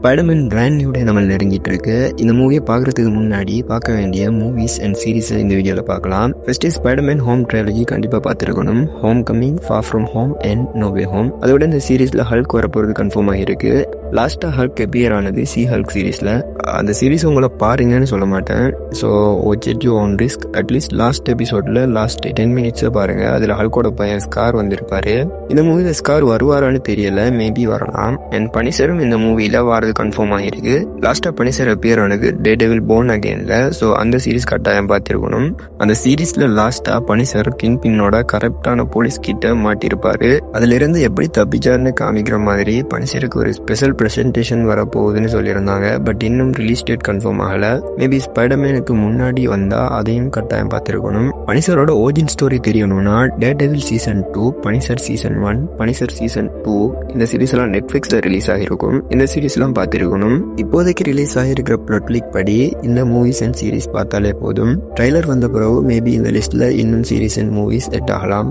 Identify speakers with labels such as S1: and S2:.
S1: Spiderman brand new day நம்ம நெருங்கிட்டு இருக்கு. இந்த மூவியை பார்க்கறதுக்கு முன்னாடி பார்க்க வேண்டிய மூவிஸ் அண்ட் சீரிஸ் இந்த வீடியோவில் பார்க்கலாம். ஃபர்ஸ்ட் ஸ்பைடர்மேன் ஹோம் ட்ரைலஜி கண்டிப்பாக பார்த்துருக்கணும். Home coming, far from home and no way home. அதோட இந்த சீரீஸில் ஹல்க் வரப்போகிறது கன்ஃபார்ம் ஆகிருக்கு. லாஸ்ட்டாக ஹல்க் அப்பியர் ஆனது சி ஹல்க் சீரீஸில். அந்த சீரீஸ் உங்களை பாருங்கன்னு சொல்ல மாட்டேன். So watch you on risk. அட்லீஸ்ட் லாஸ்ட் எபிசோடில் லாஸ்ட் 10 மினிட்ஸை பாருங்கள். அதில் ஹல்கோட பையன் ஸ்கார் வந்திருப்பாரு. இந்த மூவியில் ஸ்கார் வருவாரான்னு தெரியல, மேபி வரலாம். அண்ட் பனிஷரும் இந்த மூவியில் வரது கன்ஃபார்ம் ஆகிருக்கு. லாஸ்ட்டாக பனிஷர் அப்பியர் ஆனது டேர்டெவில் போர்ன் அகெயின்ல. ஸோ அந்த சீரீஸ் கட்டாயம் பார்த்துருக்கணும். அந்த சீரீஸில் லாஸ்ட்டாக பனிஷர் கிங் பின்னோட கரெக்டான போலீஸ் கிட்ட மாட்டிருப்பாரு. அதிலிருந்து எப்படி தப்பிச்சார்னு காமிக்கிற மாதிரி பனிஷருக்கு ஒரு ஸ்பெஷல் ப்ரெசன்டேஷன் வரப்போகுதுன்னு சொல்லியிருந்தாங்க. பட் இன்னும் ரிலீஸ் டேட் கன்ஃபார்ம் ஆகல. மேபி ஸ்பைடர்மேனுக்கு முன்னாடி வந்தா அதையும் கட்டாயம் பார்த்துருக்கணும். பனிஷரோட ஓரிஜின் ஸ்டோரி தெரியணும்னா Daredevil season 2, punisher season 1, punisher season 2 இந்த சீரீஸ் எல்லாம் நெட்ஃபிளிக்ஸ்ல ரிலீஸ் ஆகிருக்கும். இந்த சீரீஸ் எல்லாம் பார்த்திருக்கணும். இப்போதைக்கு ரிலீஸ் ஆகிருக்கிற பிளாட் லீக் படி இந்த மூவிஸ் அண்ட் சீரீஸ் பார்த்தாலே போதும். ட்ரைலர் வந்த பிறகு மேபி இந்த லிஸ்ட்ல இன்னும் சீரீஸ் அண்ட் மூவிஸ் செட் ஆகலாம்.